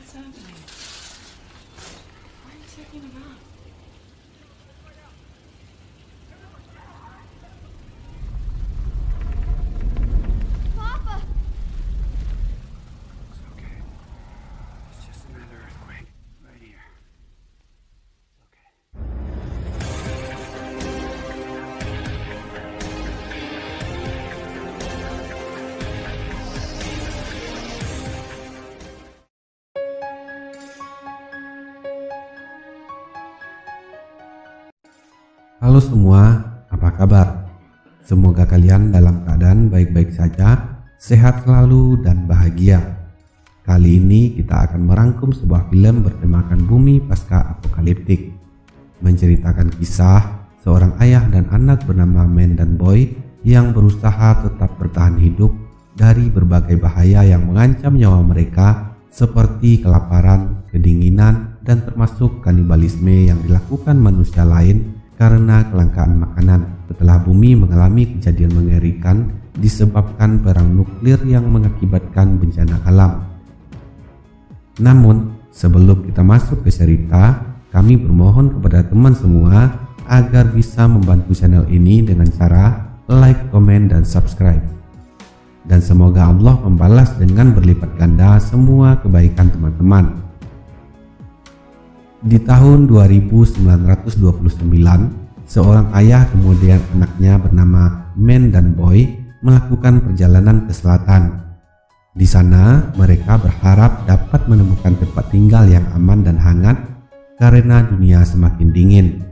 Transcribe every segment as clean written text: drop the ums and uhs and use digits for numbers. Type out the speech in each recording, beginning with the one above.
What's happening? Why are you taking him out? Papa! It's okay. It's just another earthquake right here. It's okay. Halo semua, apa kabar? Semoga kalian dalam keadaan baik-baik saja, sehat selalu dan bahagia. Kali ini kita akan merangkum sebuah film bertemakan bumi pasca apokaliptik, menceritakan kisah seorang ayah dan anak bernama Man dan Boy yang berusaha tetap bertahan hidup dari berbagai bahaya yang mengancam nyawa mereka seperti kelaparan, kedinginan, dan termasuk kanibalisme yang dilakukan manusia lain karena kelangkaan makanan setelah bumi mengalami kejadian mengerikan disebabkan perang nuklir yang mengakibatkan bencana alam. Namun, sebelum kita masuk ke cerita, kami bermohon kepada teman semua agar bisa membantu channel ini dengan cara like, komen, dan subscribe. Dan semoga Allah membalas dengan berlipat ganda semua kebaikan teman-teman. Di tahun 2929, seorang ayah kemudian anaknya bernama Man dan Boy melakukan perjalanan ke selatan. Di sana mereka berharap dapat menemukan tempat tinggal yang aman dan hangat karena dunia semakin dingin.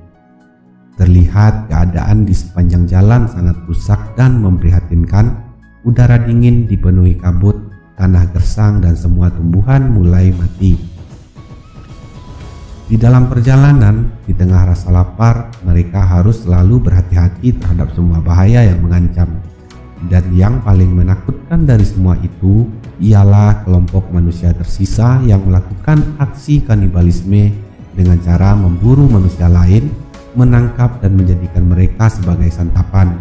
Terlihat keadaan di sepanjang jalan sangat rusak dan memprihatinkan. Udara dingin dipenuhi kabut, tanah gersang, dan semua tumbuhan mulai mati. Di dalam perjalanan, di tengah rasa lapar, mereka harus selalu berhati-hati terhadap semua bahaya yang mengancam. Dan yang paling menakutkan dari semua itu ialah kelompok manusia tersisa yang melakukan aksi kanibalisme dengan cara memburu manusia lain, menangkap dan menjadikan mereka sebagai santapan.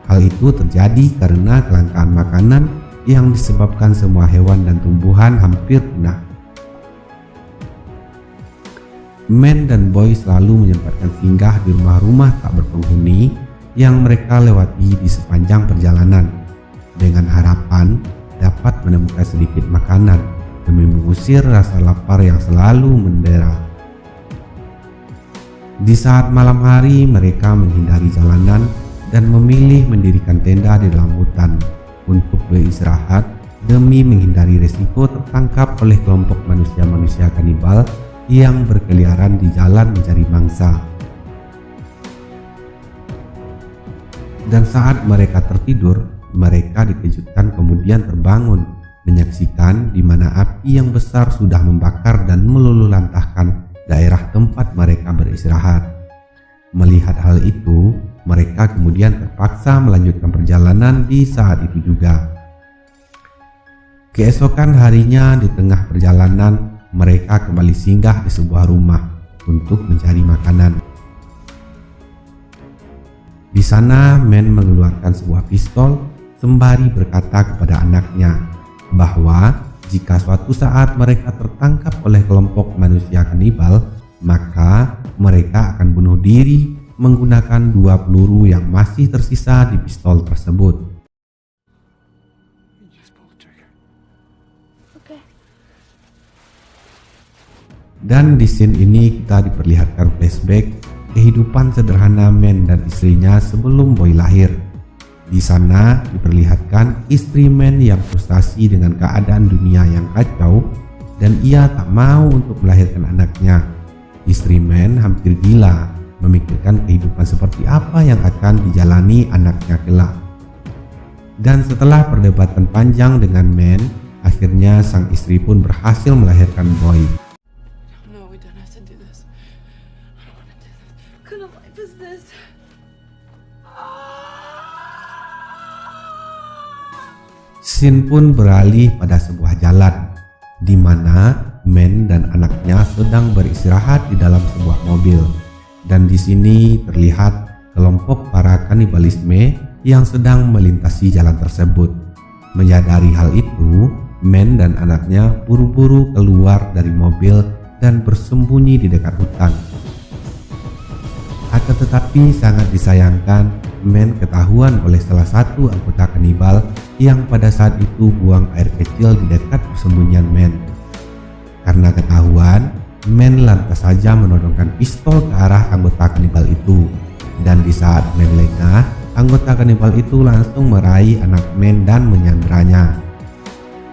Hal itu terjadi karena kelangkaan makanan yang disebabkan semua hewan dan tumbuhan hampir punah. Man dan Boy selalu menyempatkan singgah di rumah-rumah tak berpenghuni yang mereka lewati di sepanjang perjalanan dengan harapan dapat menemukan sedikit makanan demi mengusir rasa lapar yang selalu mendera. Di saat malam hari, mereka menghindari jalanan dan memilih mendirikan tenda di dalam hutan untuk beristirahat demi menghindari resiko tertangkap oleh kelompok manusia-manusia kanibal yang berkeliaran di jalan mencari mangsa. Dan saat mereka tertidur, mereka dikejutkan kemudian terbangun menyaksikan di mana api yang besar sudah membakar dan meluluhlantahkan daerah tempat mereka beristirahat. Melihat hal itu, mereka kemudian terpaksa melanjutkan perjalanan di saat itu juga. Keesokan harinya di tengah perjalanan, mereka kembali singgah di sebuah rumah untuk mencari makanan. Di sana, Man mengeluarkan sebuah pistol sembari berkata kepada anaknya bahwa jika suatu saat mereka tertangkap oleh kelompok manusia kanibal, maka mereka akan bunuh diri menggunakan 2 peluru yang masih tersisa di pistol tersebut. Okay. Dan di scene ini kita diperlihatkan flashback kehidupan sederhana Man dan istrinya sebelum Boy lahir. Di sana diperlihatkan istri Man yang frustasi dengan keadaan dunia yang kacau dan ia tak mau untuk melahirkan anaknya. Istri Man hampir gila memikirkan kehidupan seperti apa yang akan dijalani anaknya kelak. Dan setelah perdebatan panjang dengan Man, akhirnya sang istri pun berhasil melahirkan Boy. No, we don't have to do this. I don't want to do this. What kind of life is this? Scene pun beralih pada sebuah jalan, di mana Man dan anaknya sedang beristirahat di dalam sebuah mobil. Dan di sini terlihat kelompok para kanibalisme yang sedang melintasi jalan tersebut. Menyadari hal itu, Men dan anaknya buru-buru keluar dari mobil dan bersembunyi di dekat hutan. Akan tetapi sangat disayangkan, Men ketahuan oleh salah satu anggota kanibal yang pada saat itu buang air kecil di dekat persembunyian Men. Karena ketahuan, Men lantas saja menodongkan pistol ke arah anggota kanibal itu. Dan di saat Men lengah, anggota kanibal itu langsung meraih anak Men dan menyanderanya.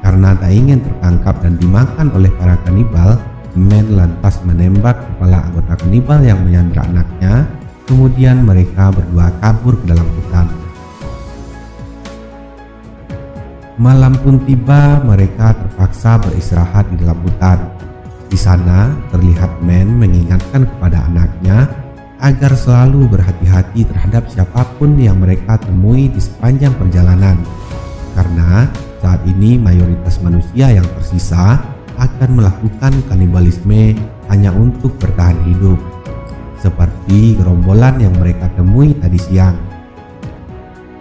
Karena tak ingin tertangkap dan dimakan oleh para kanibal, Men lantas menembak kepala anggota kanibal yang menyandera anaknya. Kemudian mereka berdua kabur ke dalam hutan. Malam pun tiba, mereka terpaksa beristirahat di dalam hutan. Di sana terlihat Men mengingatkan kepada anaknya agar selalu berhati-hati terhadap siapapun yang mereka temui di sepanjang perjalanan. Karena saat ini mayoritas manusia yang tersisa akan melakukan kanibalisme hanya untuk bertahan hidup, seperti gerombolan yang mereka temui tadi siang.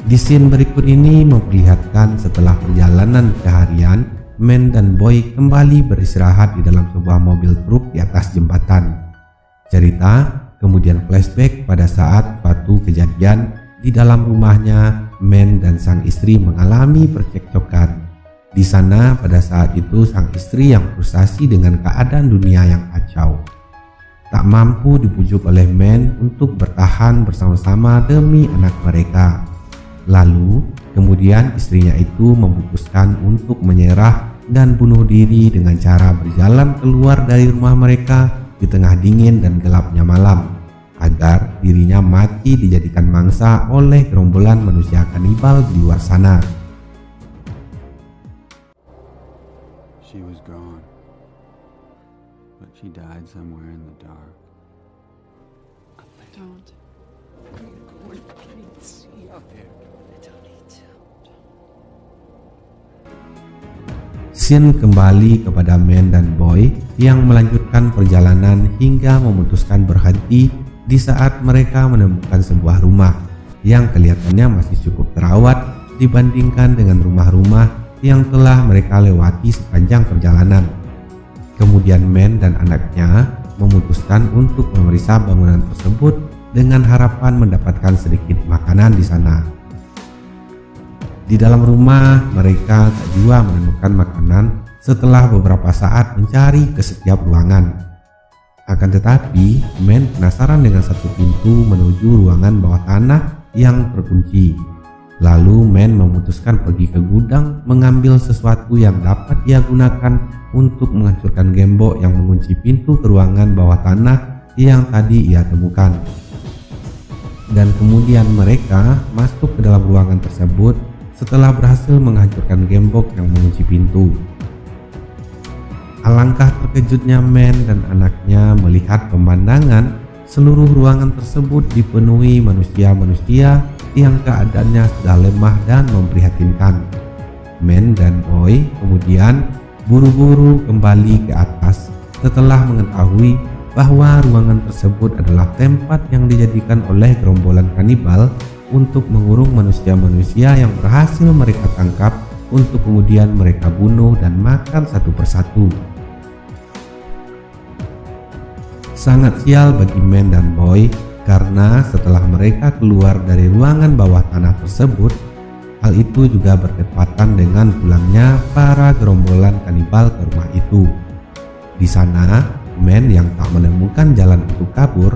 Di scene berikut ini memperlihatkan setelah perjalanan seharian, Men dan Boy kembali beristirahat di dalam sebuah mobil truk di atas jembatan. Cerita kemudian flashback pada saat suatu kejadian di dalam rumahnya. Men dan sang istri mengalami percekcokan. Di sana pada saat itu sang istri yang frustasi dengan keadaan dunia yang kacau, tak mampu dibujuk oleh Men untuk bertahan bersama-sama demi anak mereka. Lalu kemudian istrinya itu memutuskan untuk menyerah dan bunuh diri dengan cara berjalan keluar dari rumah mereka di tengah dingin dan gelapnya malam, agar dirinya mati dijadikan mangsa oleh gerombolan manusia kanibal di luar sana. She was gone, but she died somewhere in the dark. Don't. Please. Out there. I don't need to. Scene kembali kepada Men dan Boy yang melanjutkan perjalanan hingga memutuskan berhenti di saat mereka menemukan sebuah rumah yang kelihatannya masih cukup terawat dibandingkan dengan rumah-rumah yang telah mereka lewati sepanjang perjalanan. Kemudian Men dan anaknya memutuskan untuk memeriksa bangunan tersebut dengan harapan mendapatkan sedikit makanan di sana. Di dalam rumah mereka tak jua menemukan makanan setelah beberapa saat mencari ke setiap ruangan. Akan tetapi Men penasaran dengan satu pintu menuju ruangan bawah tanah yang terkunci. Lalu Men memutuskan pergi ke gudang mengambil sesuatu yang dapat ia gunakan untuk menghancurkan gembok yang mengunci pintu ke ruangan bawah tanah yang tadi ia temukan. Dan kemudian mereka masuk ke dalam ruangan tersebut setelah berhasil menghancurkan gembok yang mengunci pintu. Alangkah terkejutnya Men dan anaknya melihat pemandangan seluruh ruangan tersebut dipenuhi manusia-manusia yang keadaannya sudah lemah dan memprihatinkan. Men dan Boy kemudian buru-buru kembali ke atas setelah mengetahui bahwa ruangan tersebut adalah tempat yang dijadikan oleh gerombolan kanibal untuk mengurung manusia-manusia yang berhasil mereka tangkap untuk kemudian mereka bunuh dan makan satu persatu. Sangat sial bagi Men dan Boy karena setelah mereka keluar dari ruangan bawah tanah tersebut, hal itu juga bertepatan dengan pulangnya para gerombolan kanibal ke rumah itu. Di sana, Men yang tak menemukan jalan untuk kabur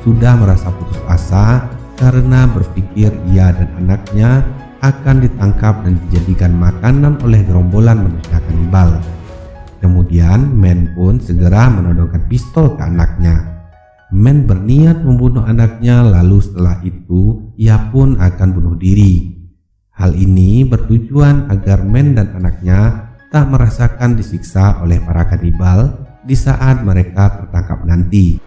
sudah merasa putus asa karena berpikir ia dan anaknya akan ditangkap dan dijadikan makanan oleh gerombolan manusia kanibal. Kemudian Men pun segera menodongkan pistol ke anaknya. Men berniat membunuh anaknya, lalu setelah itu ia pun akan bunuh diri. Hal ini bertujuan agar Men dan anaknya tak merasakan disiksa oleh para kanibal di saat mereka tertangkap nanti.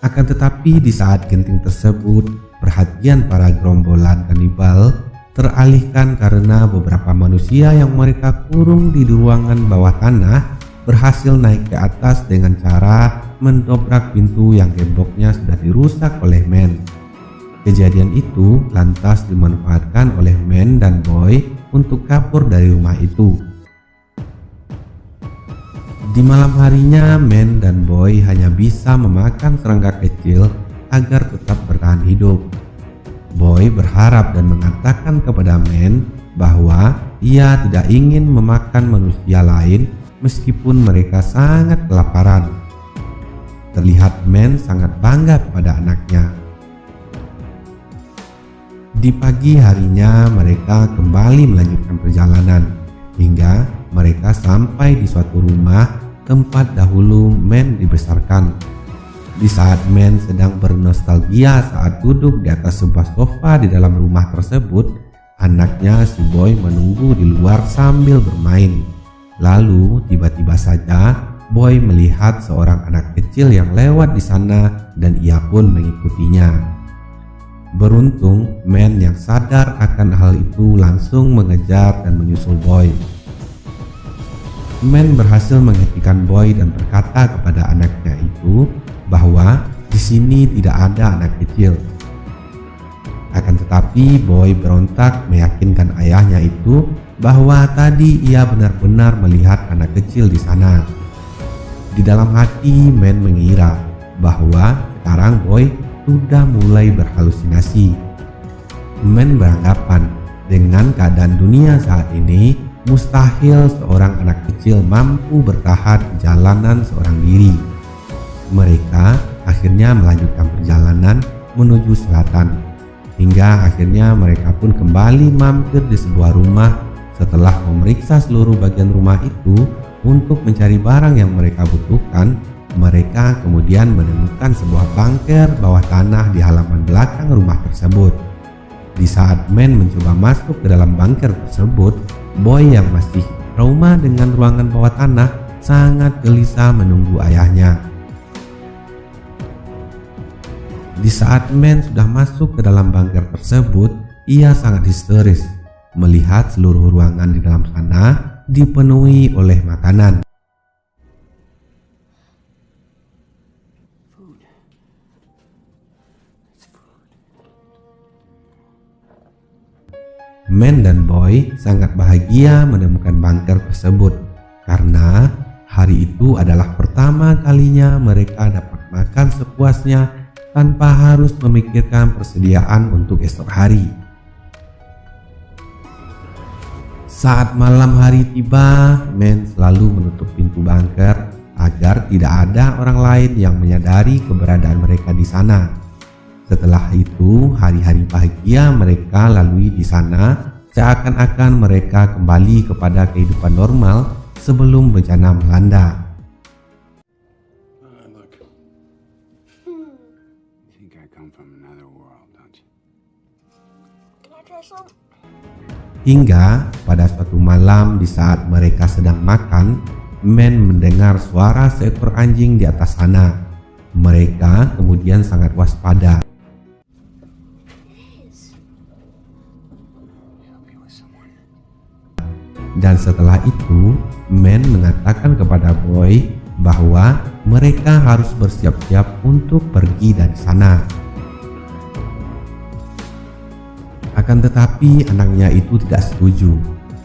Akan tetapi di saat genting tersebut, perhatian para gerombolan kanibal teralihkan karena beberapa manusia yang mereka kurung di ruangan bawah tanah berhasil naik ke atas dengan cara mendobrak pintu yang gemboknya sudah dirusak oleh Man. Kejadian itu lantas dimanfaatkan oleh Man dan Boy untuk kabur dari rumah itu. Di malam harinya, Man dan Boy hanya bisa memakan serangga kecil agar tetap bertahan hidup. Boy berharap dan mengatakan kepada Man bahwa ia tidak ingin memakan manusia lain meskipun mereka sangat kelaparan. Terlihat Man sangat bangga kepada anaknya. Di pagi harinya mereka kembali melanjutkan perjalanan hingga mereka sampai di suatu rumah tempat dahulu Man dibesarkan. Di saat Man sedang bernostalgia saat duduk di atas sebuah sofa di dalam rumah tersebut, anaknya si Boy menunggu di luar sambil bermain. Lalu tiba-tiba saja Boy melihat seorang anak kecil yang lewat di sana dan ia pun mengikutinya. Beruntung Man yang sadar akan hal itu langsung mengejar dan menyusul Boy. Man berhasil menghentikan Boy dan berkata kepada anaknya itu bahwa di sini tidak ada anak kecil. Akan tetapi Boy berontak meyakinkan ayahnya itu bahwa tadi ia benar-benar melihat anak kecil di sana. Di dalam hati Man mengira bahwa sekarang Boy sudah mulai berhalusinasi. Man beranggapan dengan keadaan dunia saat ini mustahil seorang anak kecil mampu bertahan di jalanan seorang diri. Mereka akhirnya melanjutkan perjalanan menuju selatan hingga akhirnya mereka pun kembali mampir di sebuah rumah. Setelah memeriksa seluruh bagian rumah itu untuk mencari barang yang mereka butuhkan, mereka kemudian menemukan sebuah bunker bawah tanah di halaman belakang rumah tersebut. Di saat Man mencoba masuk ke dalam bunker tersebut, Boy yang masih trauma dengan ruangan bawah tanah sangat gelisah menunggu ayahnya. Di saat Man sudah masuk ke dalam bunker tersebut, ia sangat histeris melihat seluruh ruangan di dalam sana dipenuhi oleh makanan. Man dan Boy sangat bahagia menemukan bunker tersebut karena hari itu adalah pertama kalinya mereka dapat makan sepuasnya tanpa harus memikirkan persediaan untuk esok hari. Saat malam hari tiba, Man selalu menutup pintu bunker agar tidak ada orang lain yang menyadari keberadaan mereka di sana. Setelah itu, hari-hari bahagia mereka lalui di sana seakan-akan mereka kembali kepada kehidupan normal sebelum bencana melanda. Hingga pada suatu malam di saat mereka sedang makan, Man mendengar suara seekor anjing di atas sana. Mereka kemudian sangat waspada. Dan setelah itu, Man mengatakan kepada Boy bahwa mereka harus bersiap-siap untuk pergi dari sana. Akan tetapi anaknya itu tidak setuju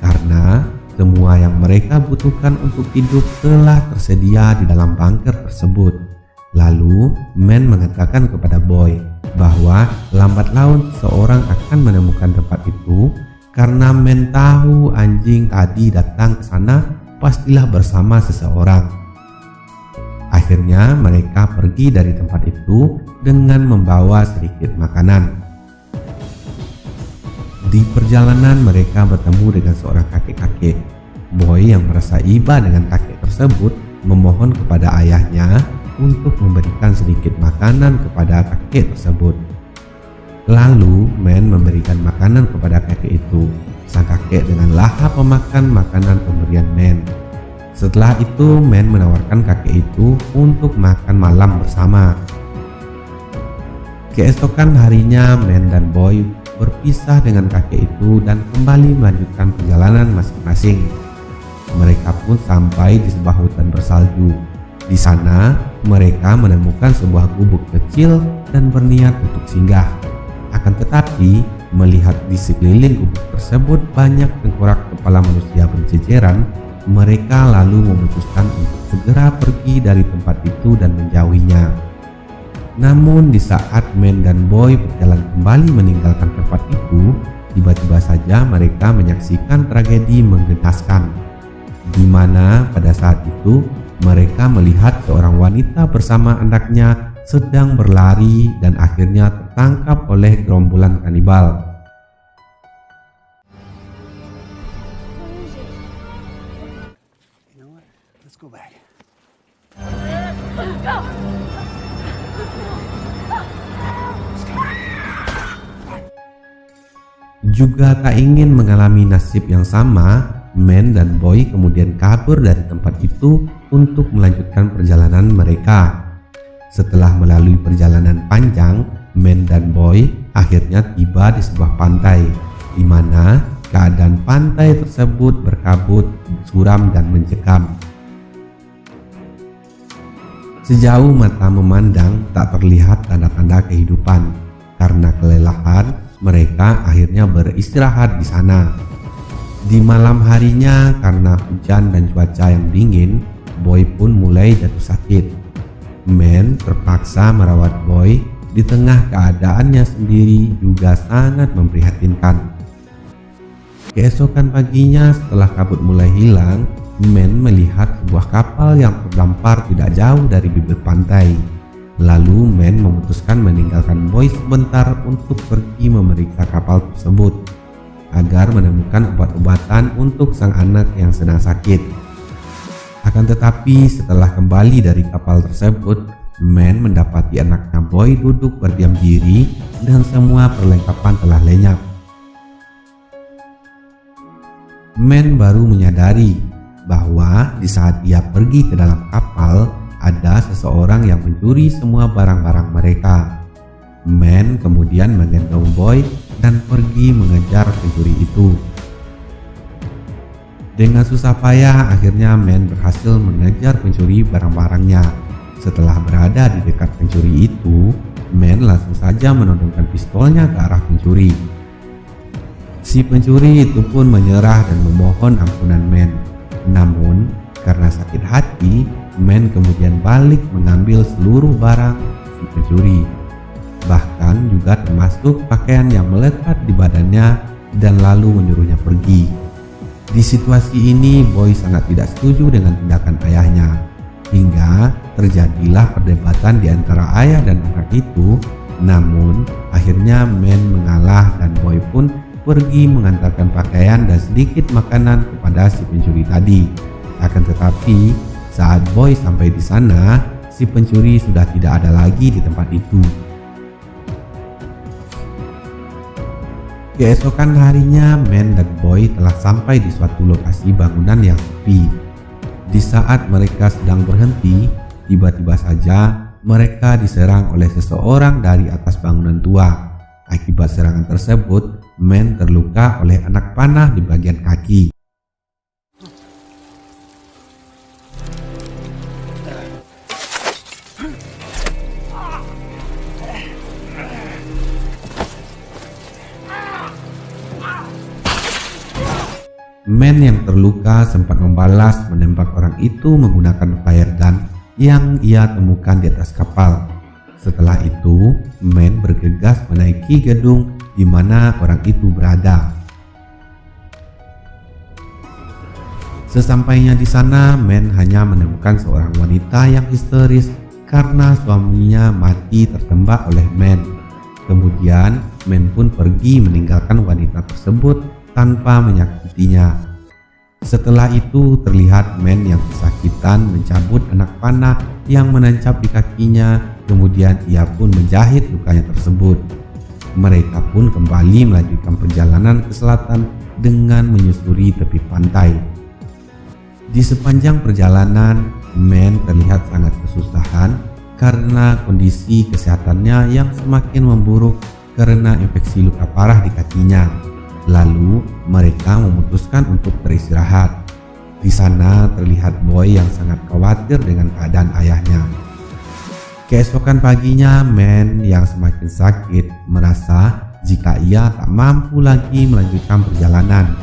karena semua yang mereka butuhkan untuk hidup telah tersedia di dalam bunker tersebut. Lalu Man mengatakan kepada Boy bahwa lambat laun seseorang akan menemukan tempat itu karena Man tahu anjing tadi datang ke sana pastilah bersama seseorang. Akhirnya mereka pergi dari tempat itu dengan membawa sedikit makanan. Di perjalanan mereka bertemu dengan seorang kakek-kakek. Boy yang merasa iba dengan kakek tersebut memohon kepada ayahnya untuk memberikan sedikit makanan kepada kakek tersebut. Lalu Man memberikan makanan kepada kakek itu. Sang kakek dengan lahap memakan makanan pemberian Man. Setelah itu Man menawarkan kakek itu untuk makan malam bersama. Keesokan harinya Man dan Boy berpisah dengan kakek itu dan kembali melanjutkan perjalanan masing-masing. Mereka pun sampai di sebuah hutan bersalju. Di sana, mereka menemukan sebuah gubuk kecil dan berniat untuk singgah. Akan tetapi, melihat di sekeliling gubuk tersebut banyak tengkorak kepala manusia berjejeran, mereka lalu memutuskan untuk segera pergi dari tempat itu dan menjauhinya. Namun di saat Man dan Boy berjalan kembali meninggalkan tempat itu, tiba-tiba saja mereka menyaksikan tragedi menggenaskan, di mana pada saat itu mereka melihat seorang wanita bersama anaknya sedang berlari dan akhirnya tertangkap oleh gerombolan kanibal. You know what? Let's go back. Juga tak ingin mengalami nasib yang sama, Man dan Boy kemudian kabur dari tempat itu untuk melanjutkan perjalanan mereka. Setelah melalui perjalanan panjang, Man dan Boy akhirnya tiba di sebuah pantai, di mana keadaan pantai tersebut berkabut, suram dan mencekam. Sejauh mata memandang tak terlihat tanda-tanda kehidupan. Karena kelelahan, mereka akhirnya beristirahat di sana. Di malam harinya, karena hujan dan cuaca yang dingin, Boy pun mulai jatuh sakit. Man terpaksa merawat Boy di tengah keadaannya sendiri juga sangat memprihatinkan. Keesokan paginya, setelah kabut mulai hilang, Man melihat sebuah kapal yang terdampar tidak jauh dari bibir pantai. Lalu Man memutuskan meninggalkan Boy sebentar untuk pergi memeriksa kapal tersebut agar menemukan obat-obatan untuk sang anak yang sedang sakit. Akan tetapi setelah kembali dari kapal tersebut, Man mendapati anaknya Boy duduk berdiam diri dan semua perlengkapan telah lenyap. Man baru menyadari bahwa di saat ia pergi ke dalam kapal, ada seseorang yang mencuri semua barang-barang mereka. Man kemudian menggendong Boy dan pergi mengejar pencuri itu. Dengan susah payah, akhirnya Man berhasil mengejar pencuri barang-barangnya. Setelah berada di dekat pencuri itu, Man langsung saja menodongkan pistolnya ke arah pencuri. Si pencuri itu pun menyerah dan memohon ampunan Man. Namun, karena sakit hati, Man kemudian balik mengambil seluruh barang si pencuri. Bahkan juga termasuk pakaian yang melekat di badannya dan lalu menyuruhnya pergi. Di situasi ini, Boy sangat tidak setuju dengan tindakan ayahnya. Hingga terjadilah perdebatan di antara ayah dan anak itu. Namun, akhirnya Man mengalah dan Boy pun pergi mengantarkan pakaian dan sedikit makanan kepada si pencuri tadi. Akan tetapi, saat Boy sampai di sana, si pencuri sudah tidak ada lagi di tempat itu. Keesokan harinya, Man dan Boy telah sampai di suatu lokasi bangunan yang sepi. Di saat mereka sedang berhenti, tiba-tiba saja mereka diserang oleh seseorang dari atas bangunan tua. Akibat serangan tersebut, Man terluka oleh anak panah di bagian kaki. Man yang terluka sempat membalas menembak orang itu menggunakan flare gun yang ia temukan di atas kapal. Setelah itu, Man bergegas menaiki gedung di mana orang itu berada. Sesampainya di sana, Man hanya menemukan seorang wanita yang histeris karena suaminya mati tertembak oleh Man. Kemudian, Man pun pergi meninggalkan wanita tersebut tanpa menyakitinya. Setelah itu terlihat Man yang kesakitan mencabut anak panah yang menancap di kakinya, kemudian ia pun menjahit lukanya tersebut. Mereka pun kembali melanjutkan perjalanan ke selatan dengan menyusuri tepi pantai. Di sepanjang perjalanan, Man terlihat sangat kesusahan karena kondisi kesehatannya yang semakin memburuk karena infeksi luka parah di kakinya. Lalu mereka memutuskan untuk beristirahat. Di sana terlihat Boy yang sangat khawatir dengan keadaan ayahnya. Keesokan paginya, Man yang semakin sakit merasa jika ia tak mampu lagi melanjutkan perjalanan.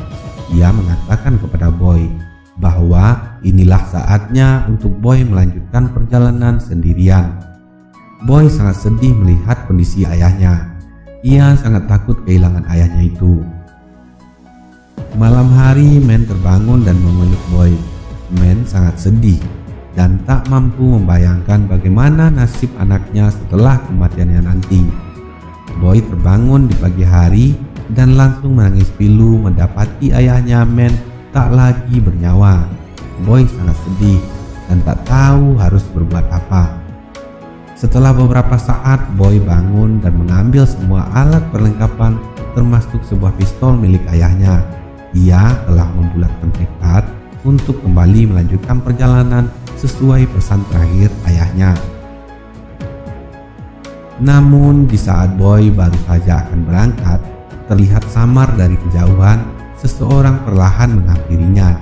Ia mengatakan kepada Boy bahwa inilah saatnya untuk Boy melanjutkan perjalanan sendirian. Boy sangat sedih melihat kondisi ayahnya. Ia sangat takut kehilangan ayahnya itu. Malam hari, Man terbangun dan memeluk Boy. Man sangat sedih dan tak mampu membayangkan bagaimana nasib anaknya setelah kematiannya nanti. Boy terbangun di pagi hari dan langsung menangis pilu mendapati ayahnya Man tak lagi bernyawa. Boy sangat sedih dan tak tahu harus berbuat apa. Setelah beberapa saat, Boy bangun dan mengambil semua alat perlengkapan termasuk sebuah pistol milik ayahnya. Ia telah membulatkan tekad untuk kembali melanjutkan perjalanan sesuai pesan terakhir ayahnya. Namun di saat Boy baru saja akan berangkat, terlihat samar dari kejauhan seseorang perlahan menghampirinya.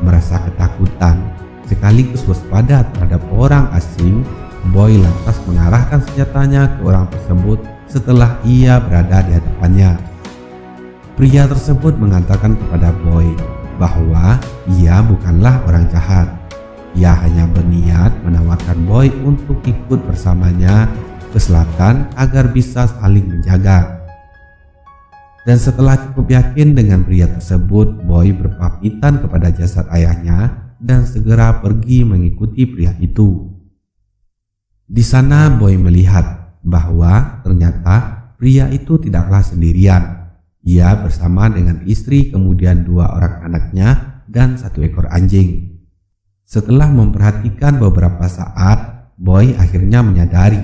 Merasa ketakutan sekaligus waspada terhadap orang asing, Boy lantas mengarahkan senjatanya ke orang tersebut setelah ia berada di hadapannya. Pria tersebut mengatakan kepada Boy bahwa ia bukanlah orang jahat. Ia hanya berniat menawarkan Boy untuk ikut bersamanya ke selatan agar bisa saling menjaga. Dan setelah cukup yakin dengan pria tersebut, Boy berpamitan kepada jasad ayahnya dan segera pergi mengikuti pria itu. Di sana Boy melihat bahwa ternyata pria itu tidaklah sendirian. Ia bersama dengan istri, kemudian 2 orang anaknya dan 1 ekor anjing. Setelah memperhatikan beberapa saat, Boy akhirnya menyadari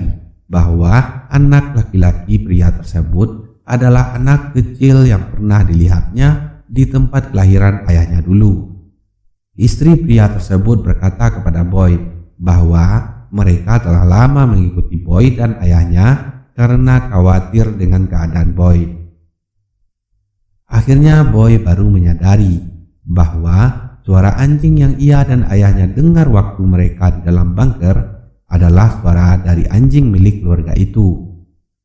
bahwa anak laki-laki pria tersebut adalah anak kecil yang pernah dilihatnya di tempat kelahiran ayahnya dulu. Istri pria tersebut berkata kepada Boy bahwa mereka telah lama mengikuti Boy dan ayahnya karena khawatir dengan keadaan Boy. Akhirnya Boy baru menyadari bahwa suara anjing yang ia dan ayahnya dengar waktu mereka di dalam bunker adalah suara dari anjing milik keluarga itu.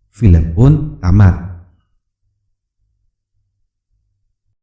Film pun tamat.